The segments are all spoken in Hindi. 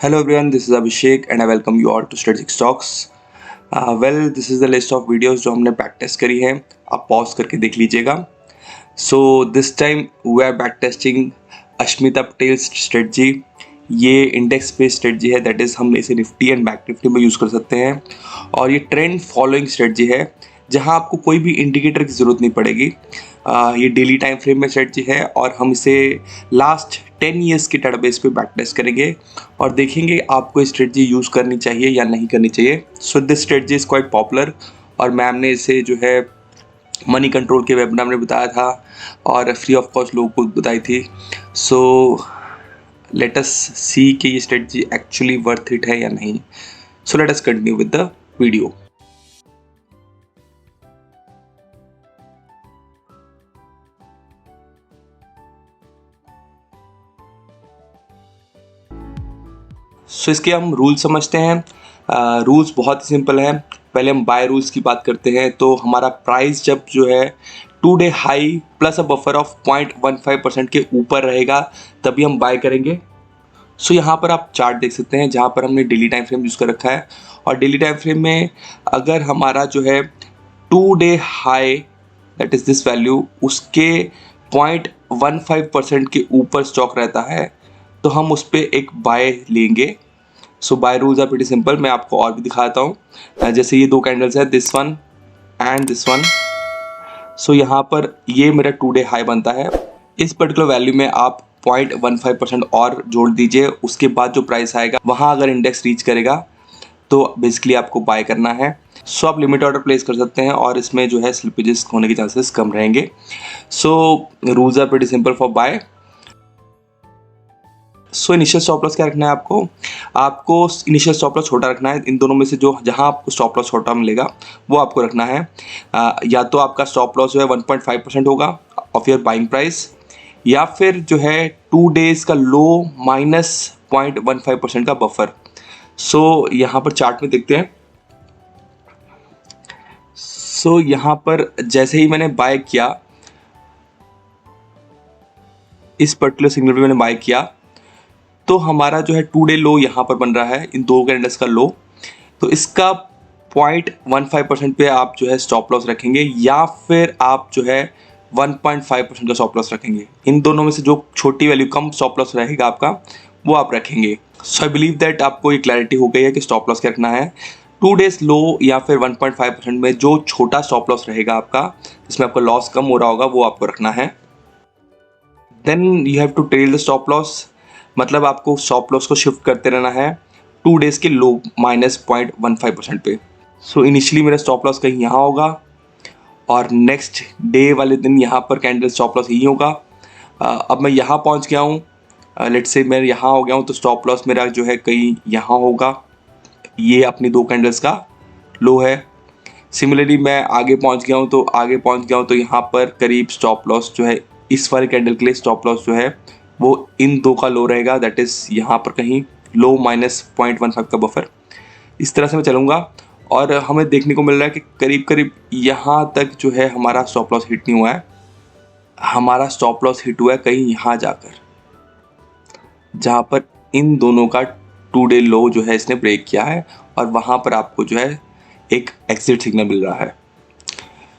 Hello everyone, this is Abhishek and I welcome you all to Strategic Stocks. This is the list of videos जो हमने बैक टेस्ट करी है. आप पॉज करके देख लीजिएगा. So this time we are back testing Ashmita Patel strategy. ये इंडेक्स बेस्ड स्ट्रेटजी है, दैट इज़ हम इसे निफ्टी एंड बैंक निफ्टी में यूज़ कर सकते हैं. और ये ट्रेंड फॉलोइंग स्ट्रेटजी है जहां आपको कोई भी इंडिकेटर की ज़रूरत नहीं पड़ेगी. ये डेली टाइम फ्रेम में स्ट्रेटजी है और हम इसे लास्ट 10 ईयर्स के डेटाबेस पे बैक टेस्ट करेंगे और देखेंगे आपको स्ट्रेटजी यूज़ करनी चाहिए या नहीं करनी चाहिए. So this strategy is quite popular और मैम ने इसे जो है मनी कंट्रोल के वेबिनार में बताया था और फ्री ऑफ कॉस्ट लोगों को बताई थी. सो लेट अस सी कि ये स्ट्रेटजी एक्चुअली वर्थ इट है या नहीं. So let us continue with the video. So इसके हम रूल समझते हैं. रूल्स बहुत ही सिंपल है. पहले हम बाय रूल्स की बात करते हैं. तो हमारा प्राइस जब जो है 2 day high plus a buffer of 0.15% के ऊपर रहेगा तभी हम बाय करेंगे. सो यहाँ पर आप चार्ट देख सकते हैं जहाँ पर हमने डेली टाइम फ्रेम यूज़ कर रखा है. और डेली टाइम फ्रेम में अगर हमारा जो है 2 day high that is this value उसके 0.15% के ऊपर स्टॉक रहता है तो हम उस पर एक बाय लेंगे. So buy rules are pretty simple. मैं आपको और भी दिखाता हूँ. जैसे ये दो कैंडल्स है, this one and this one. So यहाँ पर ये मेरा 2 डे हाई बनता है. इस पर्टिकुलर वैल्यू में आप 0.15% और जोड़ दीजिए. उसके बाद जो प्राइस आएगा वहाँ अगर इंडेक्स रीच करेगा तो बेसिकली आपको बाय करना है. सो आप लिमिट ऑर्डर प्लेस कर सकते हैं और इसमें जो है स्लिपेजेस होने के चांसेस कम रहेंगे. So rules are pretty simple for buy. So initial stop loss क्या रखना है आपको इनिशियल स्टॉप लॉस छोटा रखना है. इन दोनों में से जो जहां आपको स्टॉप लॉस छोटा मिलेगा वो आपको रखना है. या तो आपका स्टॉप लॉस जो है 1.5% होगा ऑफ योर बाइंग प्राइस, या फिर जो है 2 डेज का लो माइनस 0.15% का बफर. सो यहाँ पर चार्ट में देखते हैं. सो यहाँ पर जैसे ही मैंने बाय किया, इस पर्टिकुलर सिग्नल पे मैंने बाय किया तो हमारा जो है 2 डे लो यहाँ पर बन रहा है, इन दो कैंडल्स का लो. तो इसका 0.15% पे आप जो है स्टॉप लॉस रखेंगे या फिर आप जो है 1.5% का स्टॉप लॉस रखेंगे. इन दोनों में से जो छोटी वैल्यू कम स्टॉप लॉस रहेगा आपका वो आप रखेंगे. सो आई बिलीव दैट आपको ये क्लैरिटी हो गई है कि स्टॉप लॉस क्या रखना है. 2 डेज लो या फिर 1.5% में जो छोटा स्टॉप लॉस रहेगा आपका, जिसमें आपका लॉस कम हो रहा होगा, वो आपको रखना है. Then you have to trail the stop loss. मतलब आपको स्टॉप लॉस को शिफ्ट करते रहना है 2 डेज के लो माइनस 0.15% पे. सो इनिशियली मेरा स्टॉप लॉस कहीं यहाँ होगा और नेक्स्ट डे वाले दिन यहाँ पर कैंडल स्टॉप लॉस यही होगा. अब मैं यहाँ पहुँच गया हूँ, लेट्स से मैं यहाँ हो गया हूँ तो स्टॉप लॉस मेरा जो है कहीं यहाँ होगा. ये अपनी दो कैंडल्स का लो है. सिमिलरली मैं आगे पहुँच गया हूँ तो यहाँ पर करीब स्टॉप लॉस जो है इस वाले कैंडल के लिए स्टॉप लॉस जो है वो इन दो का लो रहेगा, दैट इज़ यहाँ पर कहीं लो माइनस 0.15 का बफर. इस तरह से मैं चलूँगा और हमें देखने को मिल रहा है कि करीब करीब यहाँ तक जो है हमारा स्टॉप लॉस हिट नहीं हुआ है. हमारा स्टॉप लॉस हिट हुआ है कहीं यहाँ जाकर, जहाँ पर इन दोनों का 2 डे लो जो है इसने ब्रेक किया है और वहाँ पर आपको जो है एक एग्जिट सिग्नल मिल रहा है.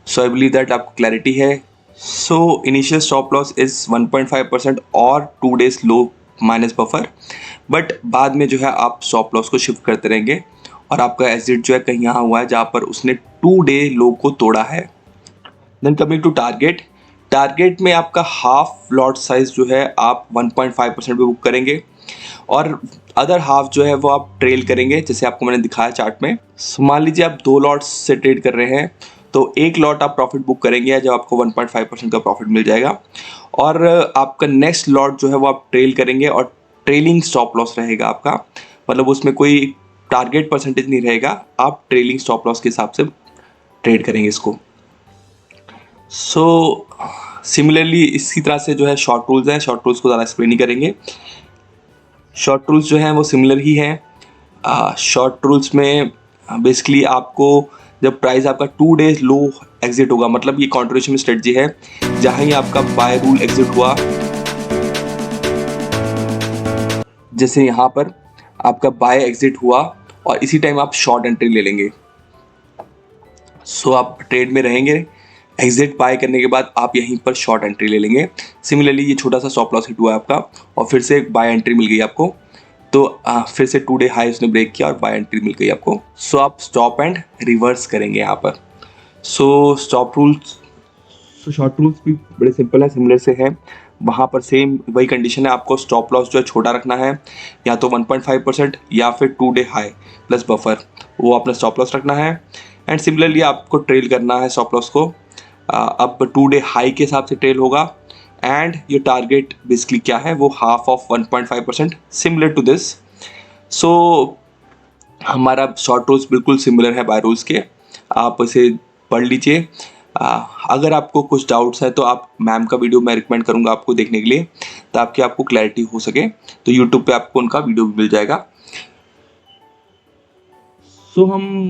सो आई बिलीव दैट आपको क्लैरिटी है. सो इनिशियल स्टॉप लॉस इज़ 1.5% और 2 days low minus buffer. But बाद में जो है आप स्टॉप लॉस को शिफ्ट करते रहेंगे और आपका एग्जिट जो है कहीं यहाँ हुआ है जहाँ पर उसने 2 डे लो को तोड़ा है. देन कमिंग टू टारगेट में आपका हाफ लॉट साइज जो है आप 1.5% पे बुक करेंगे और अदर हाफ जो है वो आप ट्रेल करेंगे जैसे आपको मैंने दिखाया चार्ट में. मान लीजिए आप 2 लॉट्स से ट्रेड कर रहे हैं तो एक लॉट आप प्रॉफिट बुक करेंगे जब आपको 1.5% का प्रॉफिट मिल जाएगा और आपका नेक्स्ट लॉट जो है वो आप ट्रेल करेंगे और ट्रेलिंग स्टॉप लॉस रहेगा आपका. मतलब उसमें कोई टारगेट परसेंटेज नहीं रहेगा, आप ट्रेलिंग स्टॉप लॉस के हिसाब से ट्रेड करेंगे इसको. सो सिमिलरली इसी तरह से जो है शॉर्ट रूल्स हैं. शॉर्ट रूल्स को ज़्यादा एक्सप्लेन नहीं करेंगे. शॉर्ट रूल्स जो हैं वो सिमिलर ही हैं. शॉर्ट रूल्स में बेसिकली आपको जब प्राइस आपका 2 डेज लो एग्जिट होगा, मतलब ये कंट्रीब्यूशन स्ट्रेटजी है, जहाँ ही आपका बाय रूल एग्जिट हुआ जैसे यहाँ पर आपका बाय एग्जिट हुआ और इसी टाइम आप शॉर्ट एंट्री ले लेंगे। सो आप ट्रेड में रहेंगे, एग्जिट बाय करने के बाद आप यहीं पर शॉर्ट एंट्री ले लेंगे। सिमिलरली ये छोटा सा स्टॉप लॉस हिट हुआ है आपका और फिर से बाय एंट्री मिल गई आपको, तो फिर से 2 डे हाई उसने ब्रेक किया और बाय एंट्री मिल गई आपको। सो आप स्टॉप एंड रिवर्स करेंगे यहाँ पर। So stop rules, so short rules भी बड़े सिंपल है, सिमिलर से है। वहाँ पर सेम वही कंडीशन है, आपको स्टॉप लॉस जो है छोटा रखना है, या तो 1.5% या फिर 2 डे हाई प्लस बफर, वो अपना स्टॉप लॉस रखना है। एंड सिमिलरली आपको ट्रेल करना है स्टॉप लॉस को। अब 2 डे हाई के हिसाब से ट्रेल होगा एंड ये टारगेट बेसिकली क्या है, वो half of 1.5%, similar to this. So हमारा शॉर्ट रूल्स बिल्कुल सिमिलर है बाय रूल्स के, आप इसे पढ़ लीजिए। अगर आपको कुछ डाउट्स है तो आप मैम का वीडियो मैं रिकमेंड करूंगा आपको देखने के लिए, ताकि आपको क्लैरिटी हो सके। तो यूट्यूब पे आपको उनका वीडियो भी मिल जाएगा। सो हम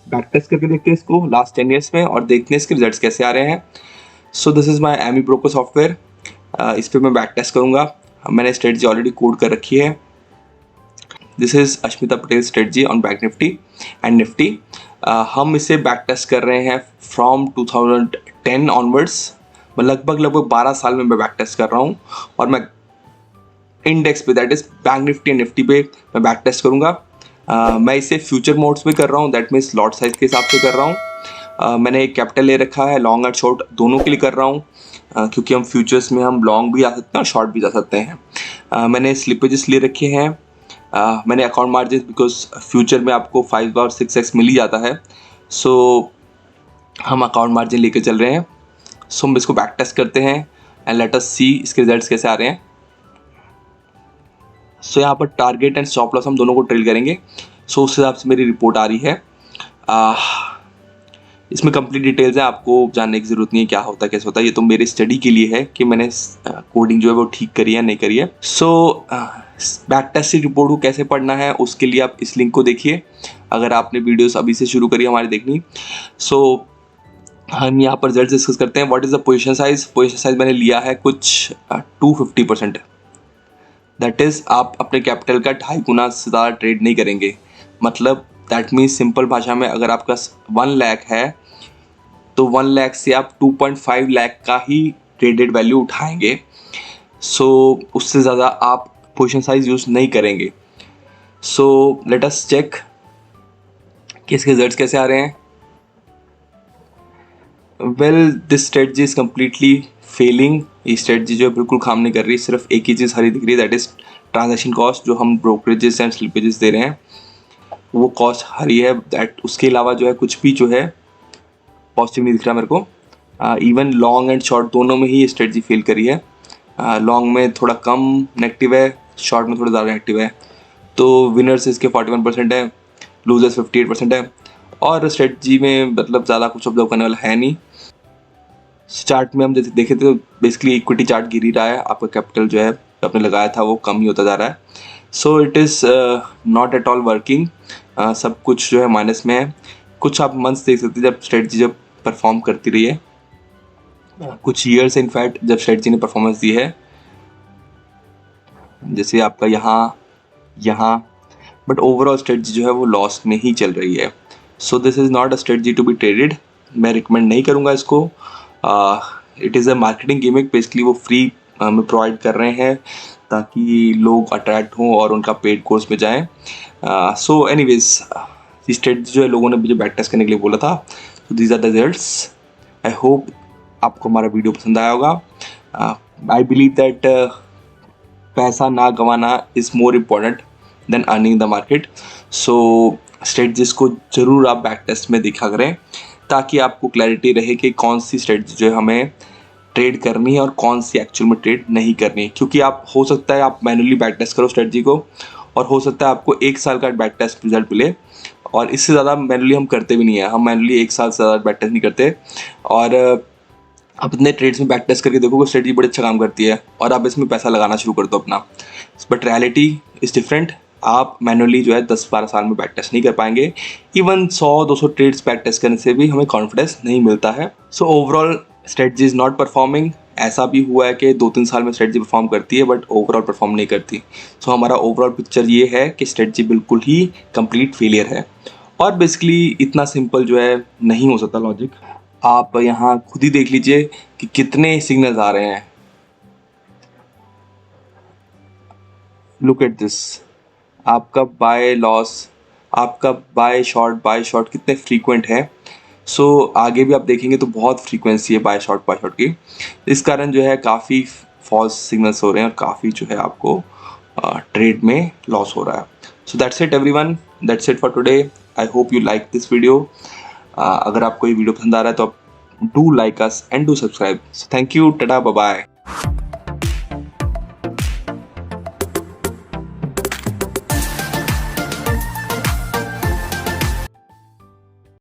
बैक टेस्ट करके देखते हैं इसको लास्ट 10 ईयर्स में और देखते हैं इसके रिजल्ट्स कैसे आ रहे हैं। So this is my AmiBroker software, इस पर मैं बैक टेस्ट करूँगा। मैंने स्ट्रेटजी ऑलरेडी कोड कर रखी है। This is Ashmita Patel strategy on bank Nifty and Nifty. हम इसे बैक टेस्ट कर रहे हैं फ्रॉम 2010 ऑनवर्ड्स, लगभग 12 साल में मैं बैक टेस्ट कर रहा हूँ। और मैं इंडेक्स पे, that is bank Nifty and Nifty पे मैं बैक टेस्ट करूँगा। मैं इसे फ्यूचर मोड्स में कर रहा हूँ, दैट मीन्स लॉट साइज के हिसाब से कर रहा हूँ। मैंने एक कैपिटल ले रखा है, लॉन्ग एंड शॉर्ट दोनों के लिए कर रहा हूँ, क्योंकि हम फ्यूचर्स में हम लॉन्ग भी जा सकते हैं और शॉर्ट भी जा सकते हैं। मैंने स्लिपेजेस ले रखे हैं। मैंने अकाउंट मार्जिन, बिकॉज फ्यूचर में आपको 5 और 6x मिल ही जाता है, सो हम अकाउंट मार्जिन लेके चल रहे हैं। सो हम इसको बैक टेस्ट करते हैं एंड लेट अस सी इसके रिजल्ट्स कैसे आ रहे हैं। सो यहाँ पर टारगेट एंड स्टॉप लॉस हम दोनों को ट्रेल करेंगे। सो उस हिसाब से मेरी रिपोर्ट आ रही है। इसमें कंप्लीट डिटेल्स है, आपको जानने की ज़रूरत नहीं है क्या होता है कैसे होता है, ये तो मेरे स्टडी के लिए है कि मैंने कोडिंग जो है वो ठीक करी है नहीं करी है। सो बैक टेस्ट की रिपोर्ट को कैसे पढ़ना है उसके लिए आप इस लिंक को देखिए, अगर आपने वीडियोस अभी से शुरू करी हमारी देखनी। सो हम यहाँ पर रिजल्ट डिस्कस करते हैं। What is the position size? Position size मैंने लिया है कुछ 250%, दैट इज़ आप अपने कैपिटल का 2.5 गुना से ज़्यादा ट्रेड नहीं करेंगे। मतलब दैट मीन्स सिंपल भाषा में, अगर आपका 1 लाख है तो 1 लाख से आप 2.5 लाख का ही ट्रेडेड वैल्यू उठाएंगे। सो उससे ज़्यादा आप पोजीशन साइज यूज़ नहीं करेंगे। सो लेट अस चेक कि इसके रिजल्ट्स कैसे आ रहे हैं। Well, this strategy is completely failing. ये स्ट्रेटजी जो है बिल्कुल काम नहीं कर रही, सिर्फ एक ही चीज़ हरी दिख रही है, दैट इज़ ट्रांजैक्शन कॉस्ट। जो हम ब्रोकरेजेस एंड स्लिपेजेस दे रहे हैं वो कॉस्ट हरी है, दैट उसके अलावा जो है कुछ भी जो है पॉजिटिव नहीं दिख रहा मेरे को। इवन लॉन्ग एंड शॉर्ट दोनों में ही ये स्ट्रेटजी फेल करी है। लॉन्ग में थोड़ा कम नेगेटिव है, शॉर्ट में थोड़ा ज़्यादा नेगेटिव है। तो विनर्स इसके 41% है, लूजर्स 58% है, और स्ट्रेटजी में मतलब ज़्यादा कुछ ऑब्जर्व करने वाला है नहीं। चार्ट में हम जैसे देखे तो बेसिकली इक्विटी चार्ट गिर ही रहा है, आपका कैपिटल जो है आपने लगाया था वो कम ही होता जा रहा है। So it is not at all working. सब कुछ जो है माइनस में है। कुछ आप मंथ्स देख सकते हैं जब स्ट्रेटजी जब परफॉर्म करती रही है, कुछ ईयर्स इनफैक्ट जब स्ट्रेटजी ने परफॉर्मेंस दी है, जैसे आपका यहाँ, बट ओवरऑल स्ट्रेटजी जो है वो लॉस में ही चल रही है। So this is not a strategy to be traded. मैं रिकमेंड नहीं करूँगा इसको। It is a marketing gimmick, basically वो फ्री में प्रोवाइड कर रहे हैं ताकि लोग अट्रैक्ट हों और उनका पेड कोर्स में जाएं। सो एनीवेज, ये स्ट्रेटजी जो है लोगों ने मुझे बैक टेस्ट करने के लिए बोला था। So these are the results. I hope आपको हमारा वीडियो पसंद आया होगा। आई बिलीव दैट पैसा ना गंवाना is more important than earning the market. So strategies को ज़रूर आप बैक टेस्ट में देखा करें, ताकि आपको क्लैरिटी रहे कि कौन सी स्ट्रेटजी जो है हमें ट्रेड करनी है और कौन सी एक्चुअल में ट्रेड नहीं करनी है। क्योंकि आप हो सकता है आप मैनुअली बैक टेस्ट करो स्ट्रेटजी को, और हो सकता है आपको 1 साल का बैक टेस्ट रिजल्ट मिले, और इससे ज़्यादा मैनुअली हम करते भी नहीं है। हम मैनुअली 1 साल से ज़्यादा बैक टेस्ट नहीं करते। और आप इतने ट्रेड्स में बैक टेस्ट करके देखो कि स्ट्रेटजी बड़ी अच्छा काम करती है और आप इसमें पैसा लगाना शुरू कर दो अपना। But reality is different. आप मैनुअली जो है 10-12 साल में बैक टेस्ट नहीं कर पाएंगे। इवन 100-200 ट्रेड्स बैक टेस्ट करने से भी हमें कॉन्फिडेंस नहीं मिलता है। So overall strategy is not performing ऐसा भी हुआ है कि 2-3 साल में स्ट्रेटजी परफॉर्म करती है बट ओवरऑल परफॉर्म नहीं करती। सो हमारा ओवरऑल पिक्चर ये है कि स्ट्रेटजी बिल्कुल ही कंप्लीट फेलियर है। और बेसिकली इतना सिंपल जो है नहीं हो सकता लॉजिक। आप यहाँ खुद ही देख लीजिए कि कितने सिग्नल्स आ रहे हैं। लुक एट दिस, आपका बाय शॉर्ट कितने फ्रीक्वेंट है। सो आगे भी आप देखेंगे तो बहुत फ्रीक्वेंसी है बाय शॉर्ट की। इस कारण जो है काफ़ी फॉल्स सिग्नल्स हो रहे हैं और काफ़ी जो है आपको ट्रेड में लॉस हो रहा है। So that's it everyone, that's it for today. I hope you like this video. अगर आपको ये वीडियो पसंद आ रहा है तो आप do like us and do subscribe. So thank you, tata, bye bye.